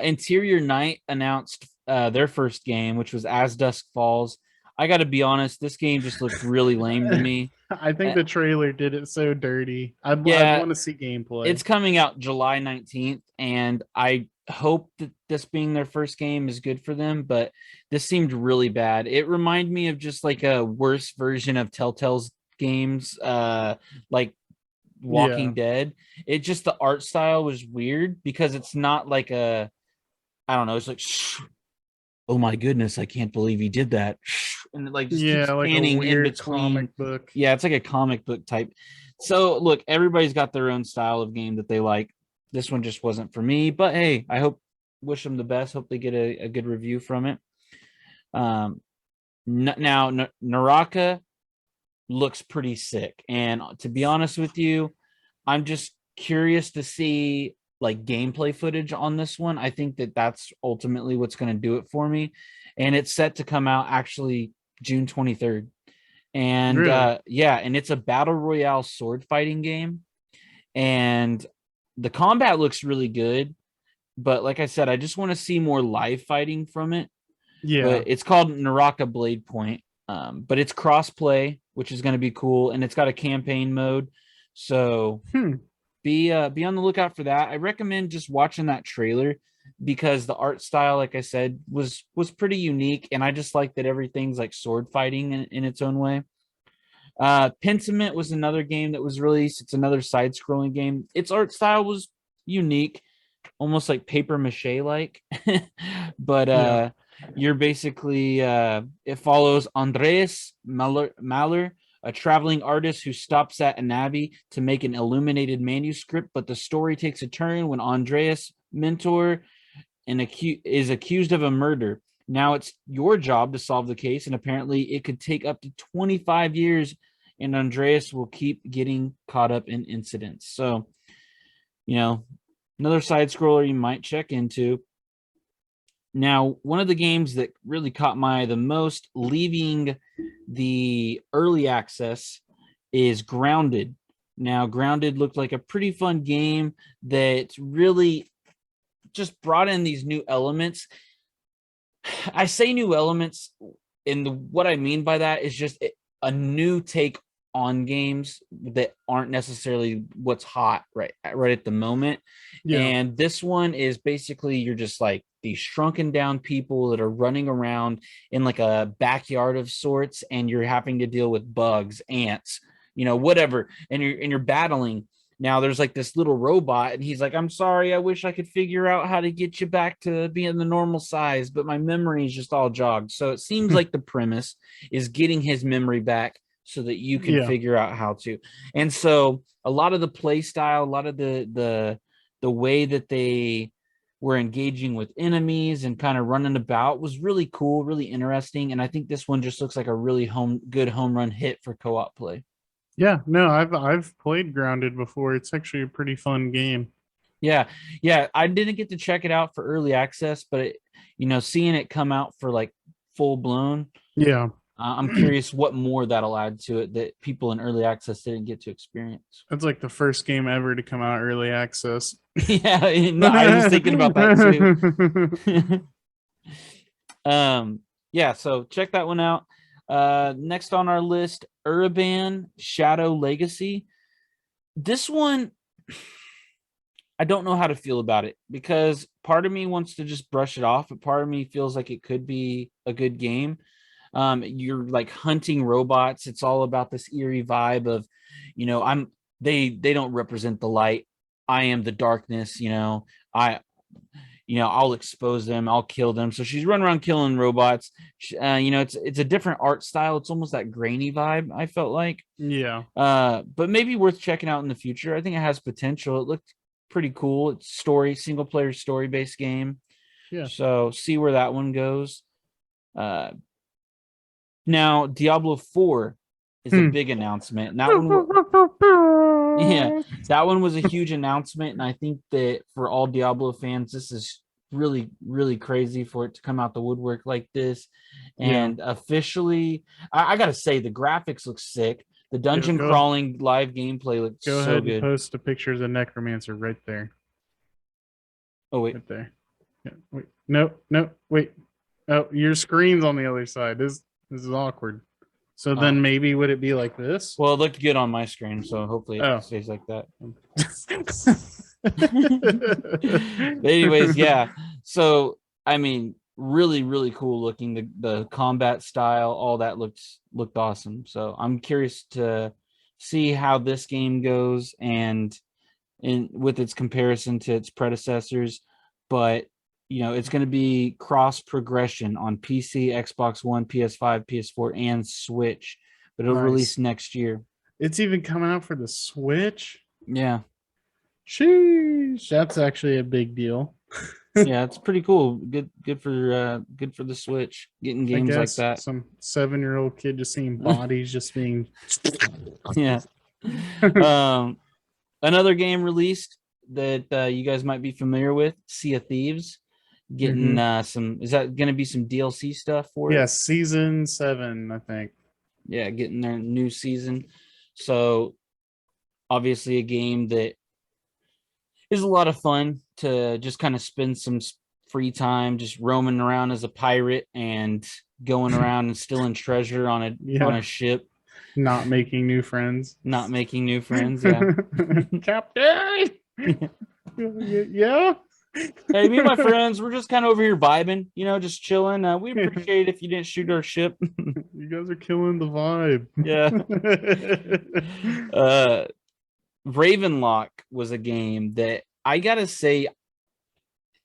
Interior Night announced their first game, which was As Dusk Falls. I got to be honest, this game just looked really lame to me. I think the trailer did it so dirty. I want to see gameplay. It's coming out July 19th, and I hope that this being their first game is good for them, but this seemed really bad. It reminded me of just like a worse version of Telltale's games, like Walking Dead. It just, the art style was weird because it's not like I don't know, it's like, oh my goodness, I can't believe he did that. And like just keeps like panning a weird in between. comic book. Yeah, it's like a comic book type. So look, everybody's got their own style of game that they like. This one just wasn't for me, but hey, wish them the best. Hope they get a good review from it. Now Naraka looks pretty sick, and to be honest with you, I'm just curious to see like gameplay footage on this one. I think that's ultimately what's going to do it for me, and it's set to come out actually June 23rd. And really? and it's a battle royale sword fighting game, and the combat looks really good, but like I said, I just want to see more live fighting from it. Yeah, but it's called Naraka Blade Point, but it's cross-play, which is going to be cool, and it's got a campaign mode, so be on the lookout for that. I recommend just watching that trailer because the art style, like I said, was pretty unique, and I just like that everything's like sword fighting in its own way. Pentiment was another game that was released. It's another side-scrolling game. Its art style was unique, almost like paper mache like, but you're basically it follows Andreas Mahler, a traveling artist who stops at an abbey to make an illuminated manuscript, but the story takes a turn when Andreas' mentor is accused of a murder. Now it's your job to solve the case, and apparently it could take up to 25 years, and Andreas will keep getting caught up in incidents. So, another side scroller you might check into. Now, one of the games that really caught my eye the most leaving the early access is Grounded. Now, Grounded looked like a pretty fun game that really just brought in these new elements. I say new elements, and what I mean by that is just a new take on games that aren't necessarily what's hot right at the moment. Yeah. And this one is basically you're just like these shrunken down people that are running around in like a backyard of sorts, and you're having to deal with bugs, ants, whatever, and you're battling. Now there's like this little robot, and he's like, I'm sorry, I wish I could figure out how to get you back to being the normal size, but my memory is just all jogged. So it seems like the premise is getting his memory back so that you can Yeah. figure out how to. And so a lot of the play style, a lot of the way that they were engaging with enemies and kind of running about was really cool, really interesting. And I think this one just looks like a really good home run hit for co-op play. Yeah. No, I've played Grounded before. It's actually a pretty fun game. Yeah, yeah. I didn't get to check it out for early access, but seeing it come out for like full blown, Yeah. I'm curious what more that'll add to it that people in early access didn't get to experience. That's like the first game ever to come out early access. Yeah, no, I was thinking about that too. Yeah, so check that one out. Next on our list, Urban Shadow Legacy. This one, I don't know how to feel about it because part of me wants to just brush it off, but part of me feels like it could be a good game. You're like hunting robots. It's all about this eerie vibe of, they don't represent the light. I am the darkness, I'll expose them, I'll kill them. So she's running around killing robots. It's a different art style. It's almost that grainy vibe, I felt like. Yeah. But maybe worth checking out in the future. I think it has potential. It looked pretty cool. It's single player story based game. Yeah. So see where that one goes. Now Diablo 4 is a big announcement. And that one, yeah, that one was a huge announcement. And I think that for all Diablo fans, this is really, really crazy for it to come out the woodwork like this. Yeah. And officially, I gotta say, the graphics look sick. The Yeah, dungeon crawling live gameplay looks go so ahead and good. post a picture of the necromancer right there. Oh wait, Right there. Yeah. Wait. No, no, wait. Oh, your screen's on the other side. This is awkward. So then oh maybe would it be like this? well, it looked good on my screen, so hopefully it Oh. stays like that. But anyways, yeah. So I mean, really, really cool looking. The combat style, all that looked awesome. So I'm curious to see how this game goes and in with its comparison to its predecessors. But it's going to be cross progression on PC, Xbox One, PS5, PS4, and Switch. But it'll release Nice. next year. It's even coming out for the Switch. Yeah. Sheesh. That's actually a big deal. Yeah, it's pretty cool. Good for the Switch, getting I games like guess that. some 7-year-old kid just seeing bodies just being Yeah. Another game released that you guys might be familiar with, Sea of Thieves, getting some. Is that going to be some DLC stuff for it? season 7, I think. Yeah, getting their new season. So obviously a game that is a lot of fun to just kind of spend some free time just roaming around as a pirate and going around and stealing treasure on a ship, not making new friends. not making new friends. Yeah. Captain. Yeah. Hey, me and my friends, we're just kind of over here vibing, just chilling. We appreciate it if you didn't shoot our ship. You guys are killing the vibe. Yeah. Ravenlock was a game that I gotta say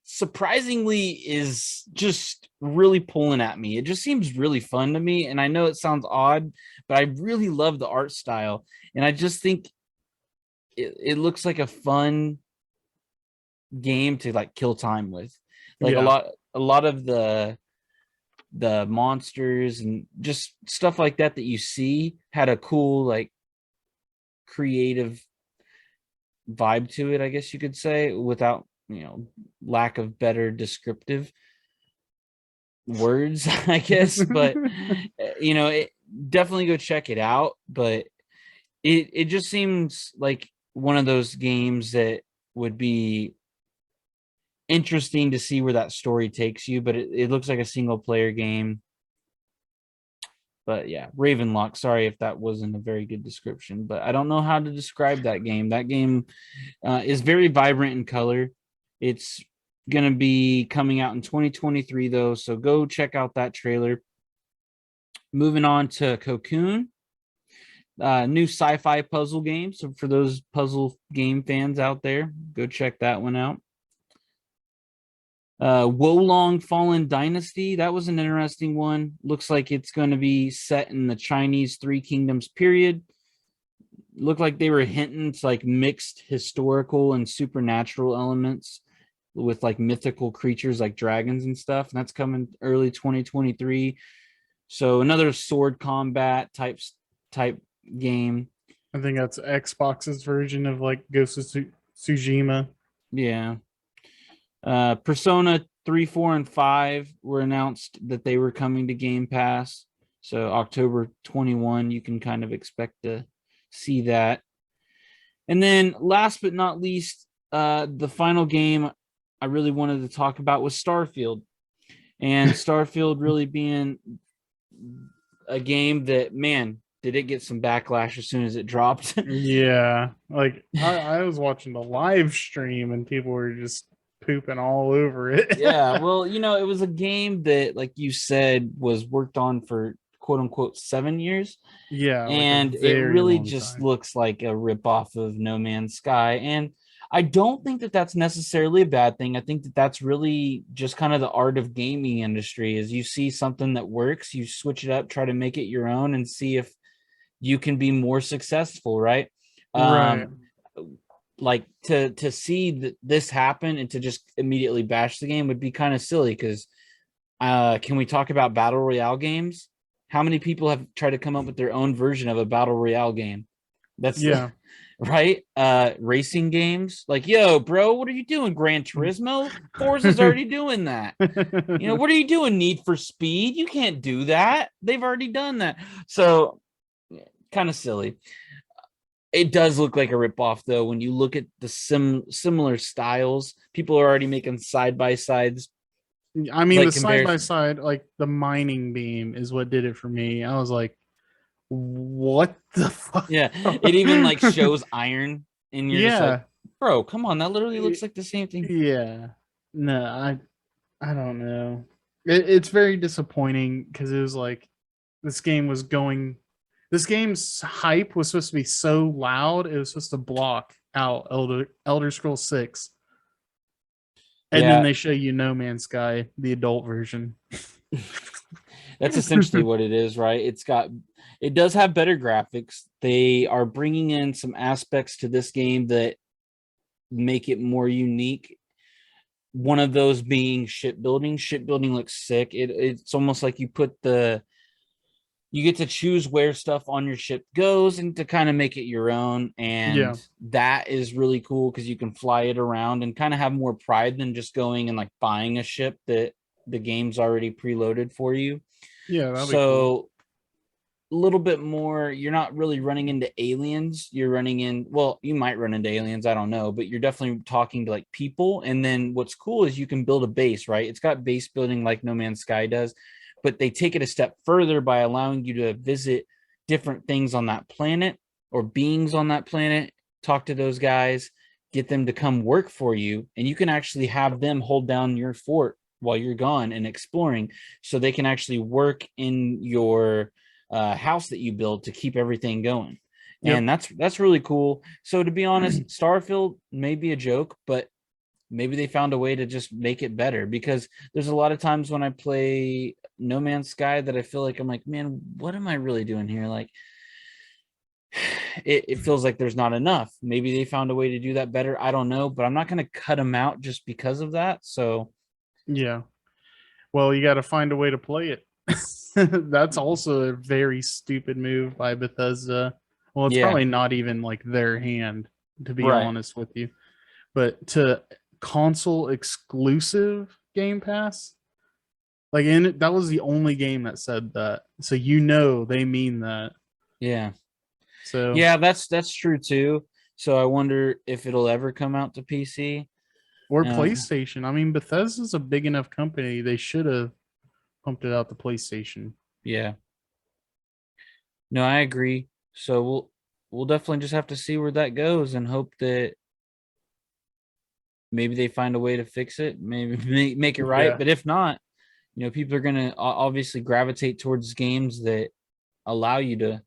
surprisingly is just really pulling at me. It just seems really fun to me, and I know it sounds odd, but I really love the art style, and I just think it looks like a fun game to like kill time with. Like a lot of the monsters and just stuff like that you see had a cool like creative vibe to it, I guess you could say, without lack of better descriptive. words, I guess. But definitely go check it out. But it just seems like one of those games that would be interesting to see where that story takes you. But it looks like a single player game. But yeah, Ravenlock. Sorry if that wasn't a very good description, but I don't know how to describe that game. That game is very vibrant in color. It's going to be coming out in 2023, though. So go check out that trailer. Moving on to Cocoon, new sci-fi puzzle game. So for those puzzle game fans out there, go check that one out. Wolong Fallen Dynasty. That was an interesting one. Looks like it's going to be set in the Chinese Three Kingdoms period. Looked like they were hinting to like mixed historical and supernatural elements with like mythical creatures like dragons and stuff. And that's coming early 2023. So another sword combat type game. I think that's Xbox's version of like Ghost of Tsushima. Yeah. Persona 3, 4, and 5 were announced that they were coming to Game Pass. So October 21, you can kind of expect to see that. And then last but not least, the final game I really wanted to talk about was Starfield. And Starfield really being a game that, man, did it get some backlash as soon as it dropped. Yeah, like I was watching the live stream and people were just pooping all over it. Yeah, well, it was a game that, like you said, was worked on for quote unquote 7 years. Yeah, like a And it very really long just time. looks like a ripoff of No Man's Sky. And I don't think that that's necessarily a bad thing. I think that that's really just kind of the art of gaming industry is you see something that works, you switch it up, try to make it your own and see if you can be more successful, right? Right. Like to see this happen and to just immediately bash the game would be kind of silly because can we talk about battle royale games? How many people have tried to come up with their own version of a battle royale game? That's Yeah. right. Racing games, like, yo, bro, what are you doing? Gran Turismo? Forza's already doing that. What are you doing? Need for Speed? You can't do that. They've already done that. So, kind of silly. It does look like a ripoff, though. When you look at the similar styles, people are already making side by sides. I mean, Like the side by comparison. side, like the mining beam is what did it for me. I was like, what the fuck? Yeah, it even like shows iron, and you're just like, Yeah. bro, come on, that literally looks like the same thing. Yeah. No, I don't know. It's very disappointing because it was like this game was going this game's hype was supposed to be so loud it was supposed to block out Elder Scrolls 6. And then Yeah, they show you No Man's Sky, the adult version. that's essentially what it is, right? It does have better graphics. They are bringing in some aspects to this game that make it more unique. One of those being shipbuilding. Shipbuilding looks sick. It's almost like you get to choose where stuff on your ship goes and to kind of make it your own. Yeah. And that is really cool because you can fly it around and kind of have more pride than just going and like buying a ship that the game's already preloaded for you. Yeah, that'd be cool. So a little bit more, you're not really running into aliens. You're running in, well, you might run into aliens, I don't know, but you're definitely talking to like people. And then what's cool is you can build a base, right? It's got base building like No Man's Sky does, but they take it a step further by allowing you to visit different things on that planet or beings on that planet, talk to those guys, get them to come work for you, and you can actually have them hold down your fort while you're gone and exploring, so they can actually work in your house that you build to keep everything going. Yep. And that's really cool. So to be honest, Starfield may be a joke, but maybe they found a way to just make it better, because there's a lot of times when I play No Man's Sky that I feel like I'm like, man, what am I really doing here? Like it feels like there's not enough. Maybe they found a way to do that better. I don't know, but I'm not going to cut them out just because of that. So Yeah. Well, you got to find a way to play it. That's also a very stupid move by Bethesda. Well, it's yeah, probably not even like their hand, to be right. honest with you. But to console exclusive Game Pass, Like, and that was the only game that said that. So you know they mean that. Yeah. So Yeah, that's true too. So I wonder if it'll ever come out to PC. or Uh, PlayStation. I mean, Bethesda's a big enough company. They should have pumped it out to PlayStation. yeah. No, I agree. So we'll definitely just have to see where that goes and hope that maybe they find a way to fix it, maybe make it right. Yeah. But if not, people are gonna obviously gravitate towards games that allow you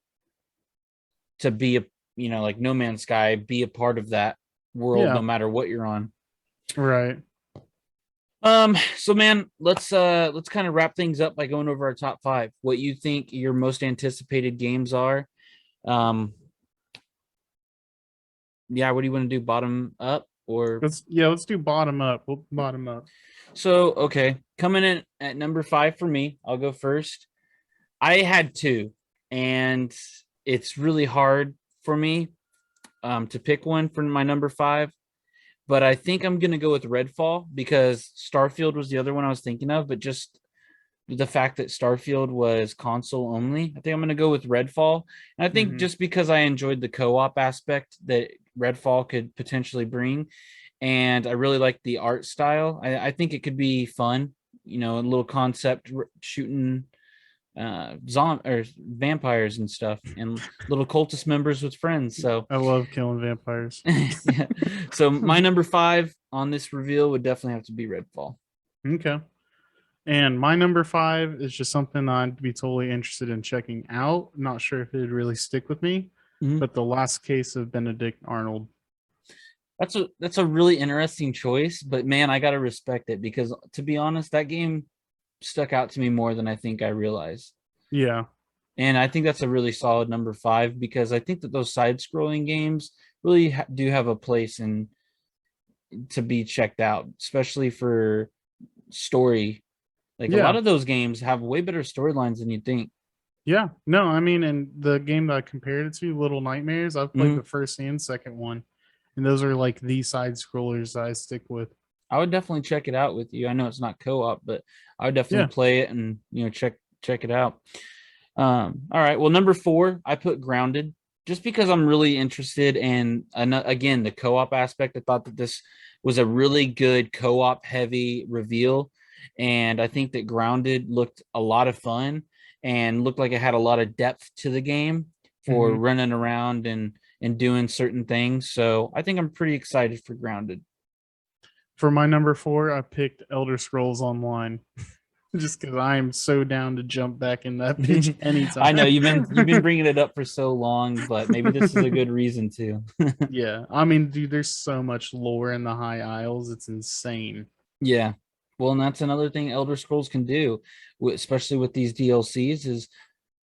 to be a like No Man's Sky, be a part of that world Yeah. no matter what you're on. Right. So man, let's kind of wrap things up by going over our top five. What you think your most anticipated games are. Um, yeah, what do you want to do? Bottom up or Let's do bottom up. We'll bottom up. so okay. Coming in at number five for me, I'll go first. I had two, and it's really hard for me to pick one for my number five. But I think I'm gonna go with Redfall because Starfield was the other one I was thinking of, but just the fact that Starfield was console only, I think I'm gonna go with Redfall. And I think Mhm. just because I enjoyed the co-op aspect that Redfall could potentially bring, and I really like the art style. I think it could be fun, a little concept shooting zombie or vampires and stuff, and little cultist members with friends. So I love killing vampires. yeah. So my number five on this reveal would definitely have to be Redfall. Okay. And my number five is just something I'd be totally interested in checking out. Not sure if it'd really stick with me, Mhm. but the last case of Benedict Arnold. That's a really interesting choice, but man, I gotta respect it because to be honest, that game stuck out to me more than I think I realized. Yeah. And I think that's a really solid number five because I think that those side-scrolling games really do have a place in to be checked out, especially for story. Like a lot Yeah. of those games have way better storylines than you think. Yeah. No, I mean, and the game that I compared it to, Little Nightmares, I've played Mhm. the first and second one. And those are like the side scrollers I stick with. I would definitely check it out with you. I know it's not co-op, but I would definitely Yeah. play it and check it out. All right. Well, number four, I put Grounded just because I'm really interested in again the co-op aspect. I thought that this was a really good co-op heavy reveal, and I think that Grounded looked a lot of fun and looked like it had a lot of depth to the game for Hmm. running around and doing certain things. So I think I'm pretty excited for Grounded. For my number four, I picked Elder Scrolls Online just because I am so down to jump back in that bitch I know anytime. you've been bringing it up for so long, but maybe this is a good reason to. Yeah. I mean, dude, there's so much lore in the High Isles. It's insane. Yeah. Well, and that's another thing Elder Scrolls can do, especially with these DLCs, is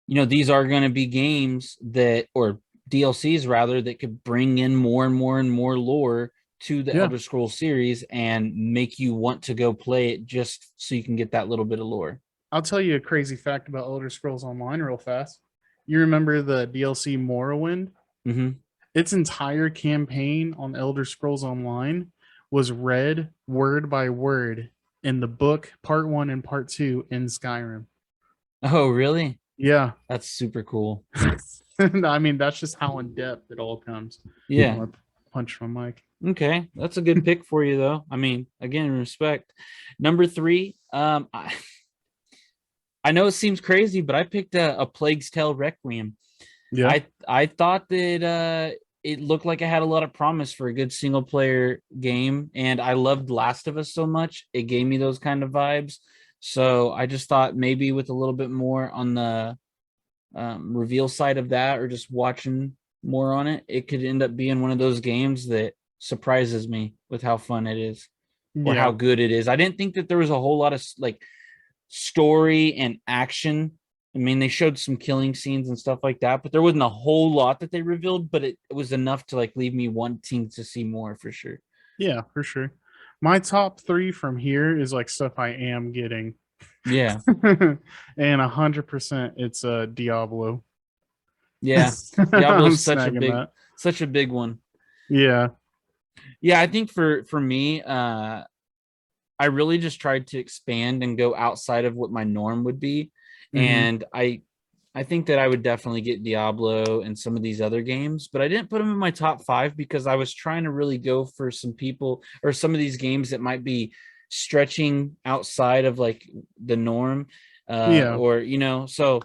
these are going to be games that, or DLCs rather, that could bring in more and more and more lore to the Yeah. Elder Scrolls series and make you want to go play it just so you can get that little bit of lore. I'll tell you a crazy fact about Elder Scrolls Online real fast. You remember the DLC Morrowind? Hmm. Its entire campaign on Elder Scrolls Online was read word by word in the book part one and part two in Skyrim. Oh, really? Yeah. That's super cool. I mean, that's just how in depth it all comes. Yeah. I punch my mic. Okay, that's a good pick for you, though. I mean, again, respect. Number three, I know it seems crazy, but I picked a Plague's Tale Requiem. Yeah. I thought that it looked like it had a lot of promise for a good single player game, and I loved Last of Us so much it gave me those kind of vibes. So I just thought maybe with a little bit more on the reveal side of that, or just watching more on it, it could end up being one of those games that surprises me with how fun it is or how Yeah. good it is. I didn't think that there was a whole lot of like story and action. I mean, they showed some killing scenes and stuff like that, but there wasn't a whole lot that they revealed, but it was enough to like leave me wanting to see more for sure. Yeah, for sure. My top three from here is like stuff I am getting. Yeah. And 100% it's Diablo. Yeah. I'm Diablo's snagging that. such a big one. Yeah. Yeah, I think for me, I really just tried to expand and go outside of what my norm would be. Hmm. And I think that I would definitely get Diablo and some of these other games, but I didn't put them in my top 5 because I was trying to really go for some people or some of these games that might be stretching outside of like the norm, Yeah. or so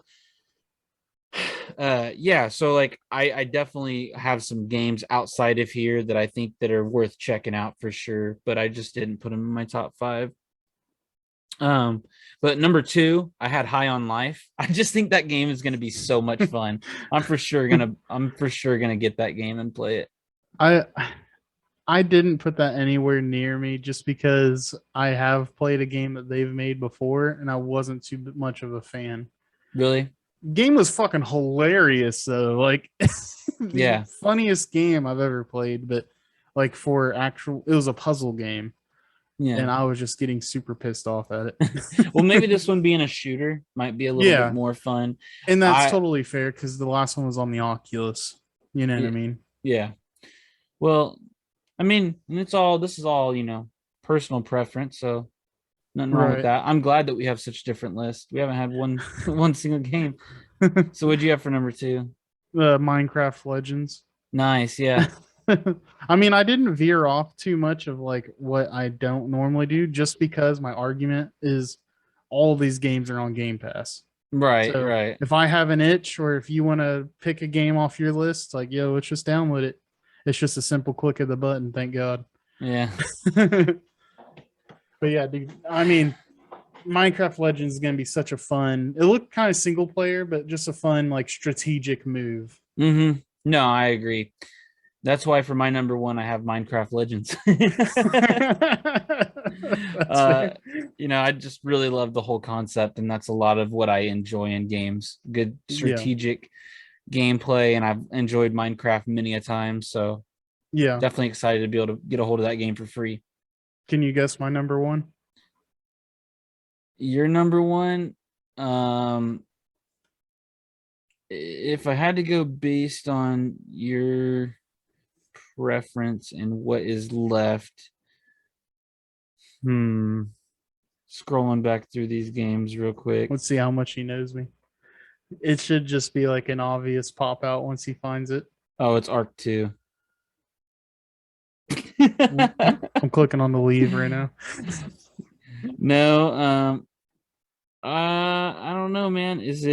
yeah, so like I definitely have some games outside of here that I think that are worth checking out for sure, but I just didn't put them in my top 5. um but number 2, I had High on Life. I just think that game is going to be so much fun. I'm for sure gonna get that game and play it. I I didn't put that anywhere near me just because I have played a game that they've made before and I wasn't too much of a fan. Really? Game was fucking hilarious though. Like the Yeah. funniest game I've ever played, but like for actual it was a puzzle game Yeah. and I was just getting super pissed off at Well, maybe it. this one being a shooter might be a little bit Yeah, more fun. and that's I totally fair because the last one was on the Oculus. You know what I Yeah. mean? Yeah. Well, I mean, this is all, personal preference, so nothing wrong with Right. that. I'm glad that we have such different lists. We haven't had one one single game. So what'd you have for number 2? Minecraft Legends. Nice, yeah. I mean, I didn't veer off too much of like what I don't normally do just because my argument is all these games are on Game Pass. Right, So right. if I have an itch or if you want to pick a game off your list, like, yo, let's just download it. It's just a simple click of the button, thank God. Yeah. But yeah, dude, I mean, Minecraft Legends is going to be such a fun, it looked kind of single player, but just a fun, like, strategic move. Mm-hmm. No, I agree. That's why for my number 1, I have Minecraft Legends. That's uh, fair. I just really love the whole concept, and that's a lot of what I enjoy in games. Good Yeah. strategic gameplay, and I've enjoyed Minecraft many a time. So Yeah. definitely excited to be able to get a hold of that game for free. Can you guess my number one? Your number 1, um, if I had to go based on your preference and what is left, scrolling back through these games real quick. Let's see how much he knows me. It should just be like an obvious pop out once he finds it. Oh, it's Arc 2. I'm clicking on the leave right now. No, I don't know, man. Is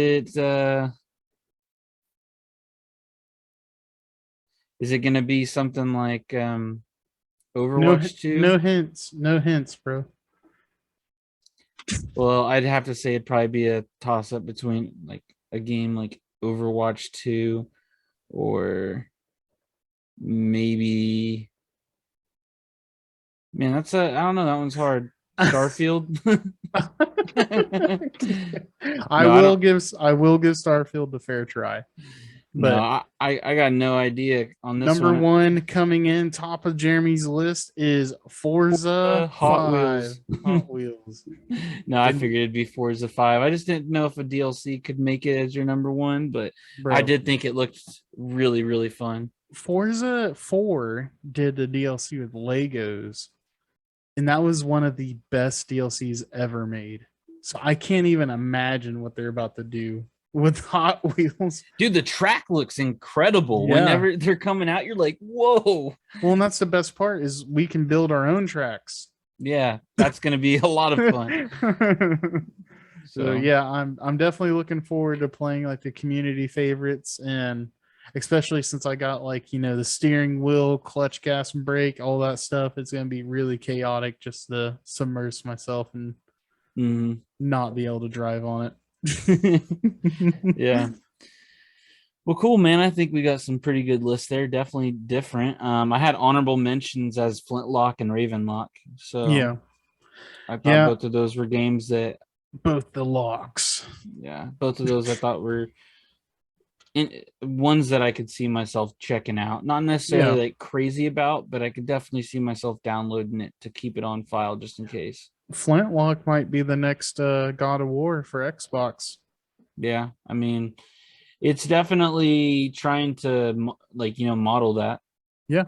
it gonna be something like No, Overwatch 2? no hints, no hints, bro. Well, I'd have to say it'd probably be a toss up between like a game like Overwatch 2 or maybe, man, I don't know, that one's hard. Starfield? I No, I will don't. give I will give Starfield the fair try, No, but I got no idea on this number one. one coming in top of Jeremy's list is Forza Hot 5 Wheels. Hot Wheels. No, I And figured it'd be Forza 5. I just didn't know if a DLC could make it as your number 1, but I bro, did think it looked really, really fun. Forza 4 did the DLC with Legos, and that was one of the best DLCs ever made. So I can't even imagine what they're about to do with Hot Wheels. Dude, the track looks incredible. Yeah. Whenever they're coming out, you're like, whoa. Well, and that's the best part is we can build our own tracks. Yeah, that's gonna be a lot of fun. So So yeah, I'm definitely looking forward to playing like the community favorites, and especially since I got like, the steering wheel, clutch, gas, and brake, all that stuff. It's gonna be really chaotic just to submerge myself and mhm. not be able to drive on it. Yeah. Well, cool, man. I think we got some pretty good lists there. Definitely different. I had honorable mentions as Flintlock and Ravenlock. So Yeah. I thought Yeah. both of those were games that, Both the locks. yeah, both of those I thought were ones that I could see myself checking out. Not necessarily Yeah. like crazy about, but I could definitely see myself downloading it to keep it on file just in case. Flintlock might be the next God of War for Xbox. Yeah, I mean, it's definitely trying to like model that. Yeah.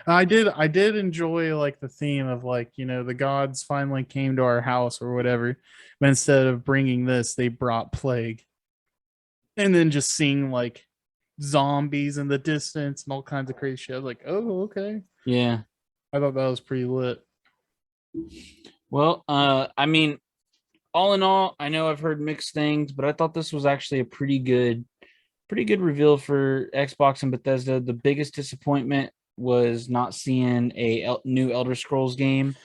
I did enjoy like the theme of like, the gods finally came to our house or whatever. But instead of bringing this, they brought plague. And then just seeing like zombies in the distance and all kinds of crazy shit. I was like, oh, okay. Yeah. I thought that was pretty lit. Well, I mean, all in all, I know I've heard mixed things, but I thought this was actually a pretty good reveal for Xbox and Bethesda. The biggest disappointment was not seeing a new Elder Scrolls game.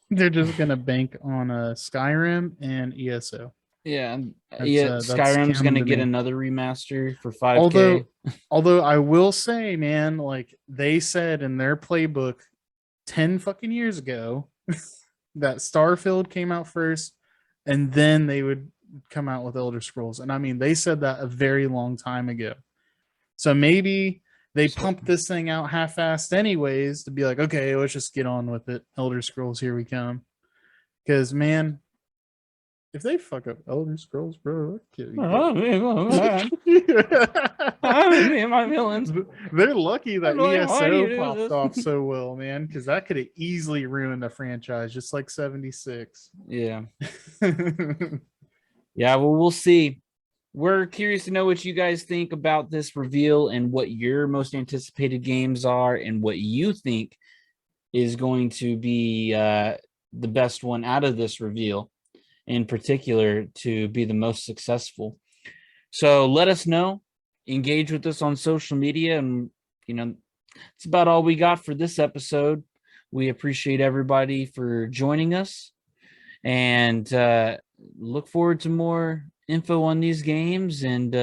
They're just gonna bank on Skyrim and ESO. Yeah, That's yeah. that's Skyrim's canon gonna to get me. another remaster for 5K. Although, although I will say, man, like they said in their playbook 10 fucking years ago that Starfield came out first and then they would come out with Elder Scrolls. And I mean, they said that a very long time ago. So maybe they pumped this thing out half-assed anyways to be like, okay, let's just get on with it. Elder Scrolls, here we come. Because man, if they fuck up Elder Scrolls, bro, My villains. they're lucky that Why do you ESO do popped this? off so well, man, because that could have easily ruined the franchise, just like 76. Yeah. Yeah, well, we'll see. We're curious to know what you guys think about this reveal and what your most anticipated games are and what you think is going to be the best one out of this reveal, in particular, to be the most successful. So let us know. Engage with us on social media. And, it's about all we got for this episode. We appreciate everybody for joining us and look forward to more info on these games. And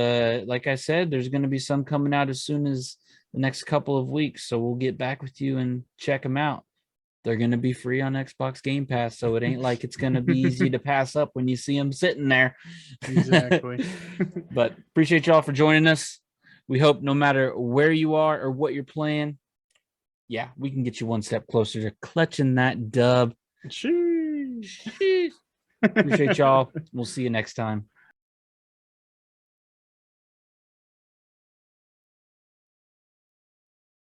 like I said, there's going to be some coming out as soon as the next couple of weeks. So we'll get back with you and check them out. They're going to be free on Xbox Game Pass. So it ain't like it's going to be easy to pass up when you see them sitting there. Exactly. But appreciate y'all for joining us. We hope no matter where you are or what you're playing, yeah, we can get you one step closer to clutching that dub. Sheesh. Appreciate y'all. We'll see you next time.